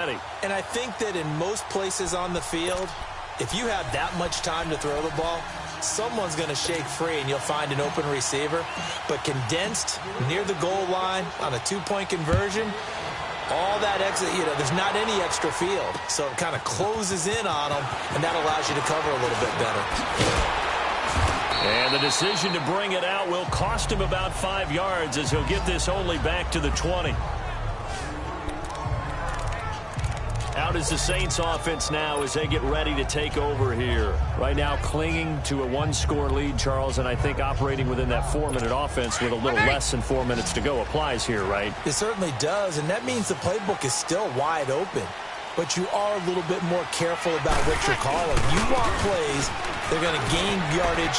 And I think that in most places on the field, if you have that much time to throw the ball, someone's going to shake free and you'll find an open receiver. But condensed near the goal line on a two-point conversion, all that extra, there's not any extra field. So it kind of closes in on them, and that allows you to cover a little bit better. And the decision to bring it out will cost him about 5 yards as he'll get this only back to the 20. Out is the Saints offense now as they get ready to take over here. Right now clinging to a one-score lead, Charles, and I think operating within that 4-minute offense with a little less than 4 minutes to go applies here, right? It certainly does, and that means the playbook is still wide open. But you are a little bit more careful about what you're calling. You want plays, they're going to gain yardage,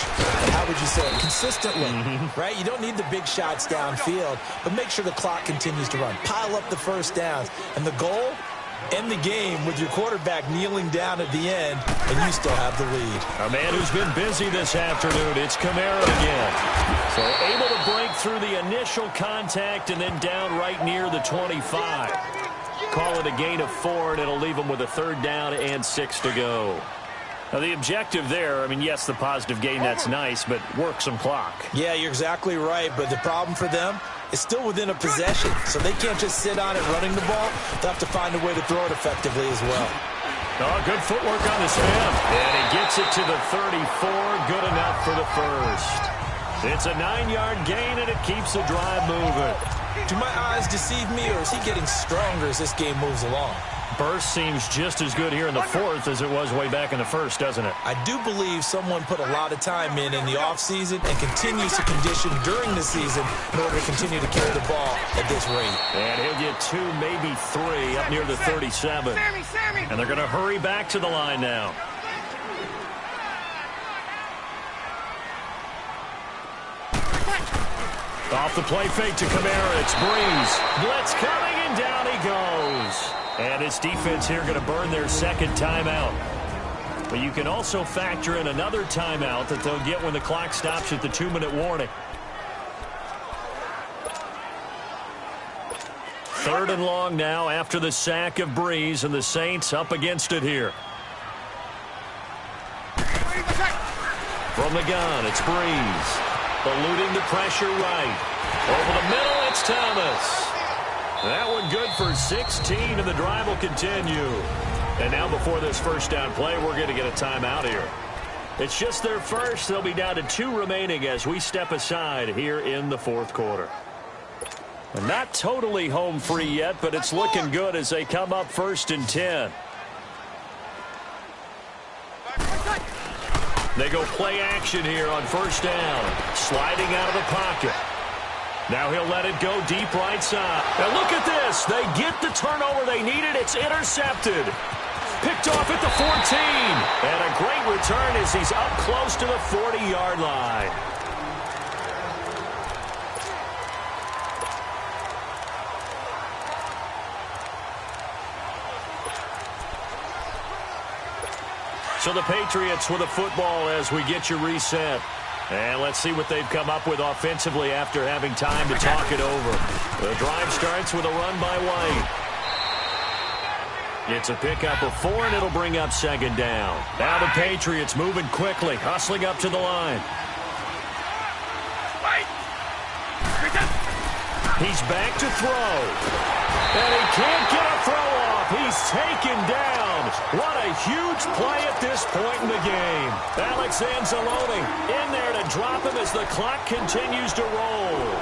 how would you say it, consistently, right? You don't need the big shots downfield, but make sure the clock continues to run. Pile up the first downs, and the goal, end the game with your quarterback kneeling down at the end, and you still have the lead. A man who's been busy this afternoon, it's Kamara again. So able to break through the initial contact and then down right near the 25. Call it a gain of 4, and it'll leave them with a 3rd down and 6 to go. Now, the objective there, I mean, yes, the positive gain, that's nice, but work some clock. Yeah, you're exactly right, but the problem for them is still within a possession, so they can't just sit on it running the ball. They'll have to find a way to throw it effectively as well. Oh, good footwork on this man. And he gets it to the 34, good enough for the first. It's a 9-yard gain, and it keeps the drive moving. Do my eyes deceive me, or is he getting stronger as this game moves along? Burst seems just as good here in the 4th as it was way back in the 1st, doesn't it? I do believe someone put a lot of time in the offseason and continues to condition during the season in order to continue to carry the ball at this rate. And he'll get 2, maybe 3 up near the 37. And they're going to hurry back to the line now. Off the play fake to Kamara, it's Breeze. Blitz coming, and down he goes. And his defense here going to burn their 2nd timeout. But you can also factor in another timeout that they'll get when the clock stops at the 2-minute warning. 3rd and long now after the sack of Breeze, and the Saints up against it here. From the gun, it's Breeze. Eluding the pressure right. Over the middle, it's Thomas. That one good for 16, and the drive will continue. And now before this first down play, we're going to get a timeout here. It's just their first. They'll be down to 2 remaining as we step aside here in the 4th quarter. And not totally home free yet, but it's looking good as they come up 1st and 10. They go play action here on 1st down. Sliding out of the pocket. Now he'll let it go deep right side. Now look at this. They get the turnover they needed. It's intercepted. Picked off at the 14. And a great return as he's up close to the 40-yard line. So the Patriots with a football as we get you reset. And let's see what they've come up with offensively after having time to talk it over. The drive starts with a run by White. It's a pickup of 4, and it'll bring up 2nd down. Now the Patriots moving quickly, hustling up to the line. He's back to throw. And he can't get a throw off. He's taken down. What a huge play at this point in the game. Alex Anzalone in there to drop him as the clock continues to roll.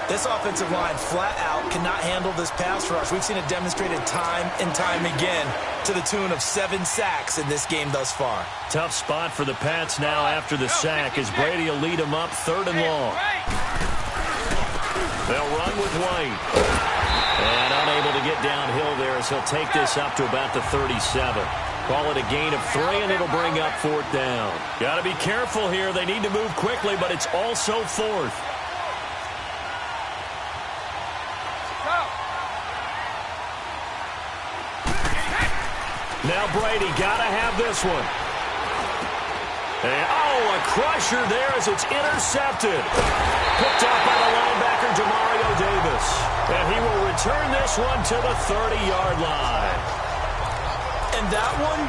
This offensive line flat out cannot handle this pass rush. We've seen it demonstrated time and time again to the tune of 7 sacks in this game thus far. Tough spot for the Pats now after the sack as Brady will lead them up 3rd and long. They'll run with White. And unable to get downhill there as he'll take this up to about the 37. Call it a gain of 3, and it'll bring up 4th down. Got to be careful here. They need to move quickly, but it's also 4th. Now Brady got to have this one. And, a crusher there as it's intercepted. Picked up by the linebacker, Demario Davis. And he will return this one to the 30-yard line. And that one,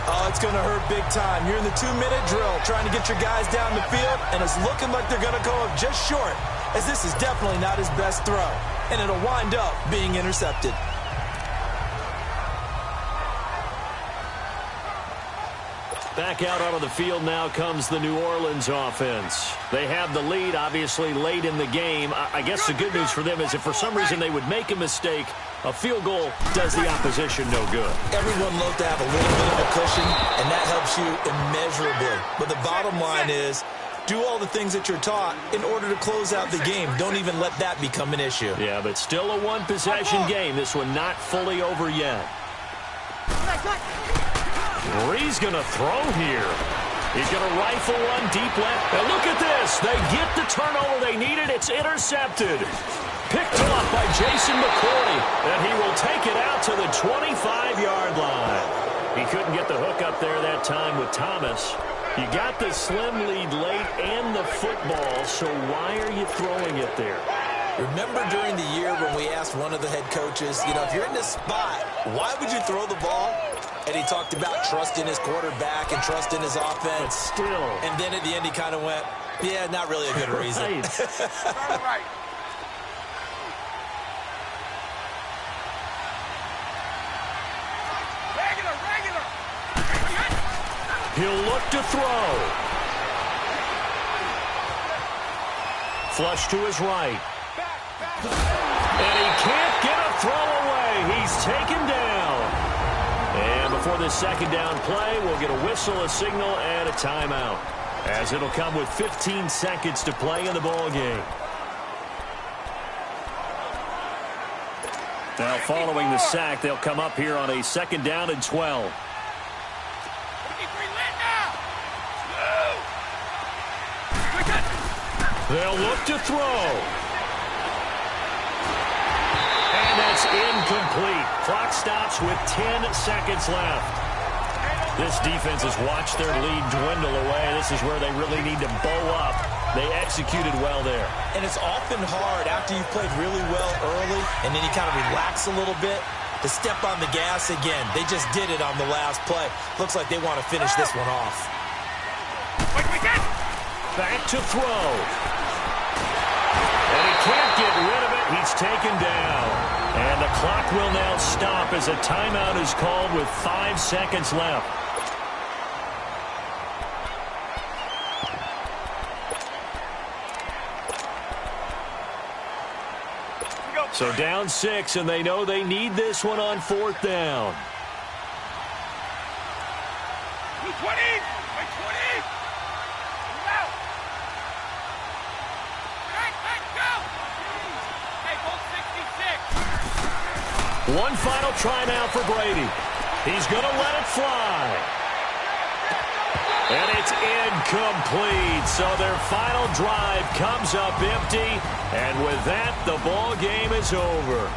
oh, it's going to hurt big time. You're in the 2-minute drill trying to get your guys down the field, and it's looking like they're going to go up just short, as this is definitely not his best throw, and it'll wind up being intercepted. Back out onto the field now comes the New Orleans offense. They have the lead, obviously, late in the game. I guess the good news for them is if for some reason they would make a mistake, a field goal does the opposition no good. Everyone loves to have a little bit of a cushion, and that helps you immeasurably. But the bottom line is, do all the things that you're taught in order to close out the game. Don't even let that become an issue. Yeah, but still a one-possession game. This one not fully over yet. He's going to throw here. He's going to rifle one deep left. And look at this. They get the turnover they needed. It's intercepted. Picked up by Jason McCourty. And he will take it out to the 25-yard line. He couldn't get the hook up there that time with Thomas. You got the slim lead late and the football, so why are you throwing it there? Remember during the year when we asked one of the head coaches, you know, if you're in this spot, why would you throw the ball? And he talked about trusting his quarterback and trusting his offense. But still. And then at the end he kind of went, yeah, not really a good reason. Right. Regular. He'll look to throw. Flush to his right. And he can't get a throw away. He's taken down. And before this second down play, we'll get a whistle, a signal, and a timeout, as it'll come with 15 seconds to play in the ball game. Now, following the sack, they'll come up here on a 2nd down and 12. They'll look to throw. And that's incomplete. Clock stops with 10 seconds left. This defense has watched their lead dwindle away. This is where they really need to bow up. They executed well there. And it's often hard after you've played really well early and then you kind of relax a little bit to step on the gas again. They just did it on the last play. Looks like they want to finish this one off. Back to throw. And he can't get rid of it. He's taken down. And the clock will now stop as a timeout is called with 5 seconds left. So down 6, and they know they need this one on 4th down. 20! One final try now for Brady. He's going to let it fly. And it's incomplete. So their final drive comes up empty. And with that, the ball game is over.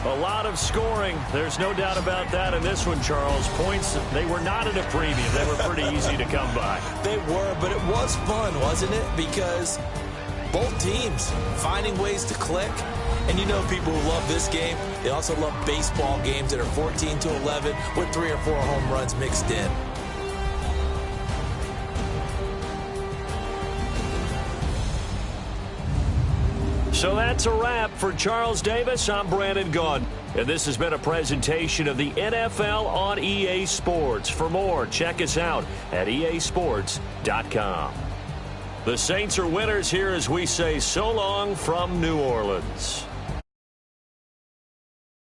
A lot of scoring. There's no doubt about that in this one, Charles. Points, they were not at a premium. They were pretty easy to come by. They were, but it was fun, wasn't it? Because both teams finding ways to click. And you know people who love this game, they also love baseball games that are 14-11 with 3 or 4 home runs mixed in. So that's a wrap for Charles Davis. I'm Brandon Gaudin. And this has been a presentation of the NFL on EA Sports. For more, check us out at easports.com. The Saints are winners here as we say so long from New Orleans.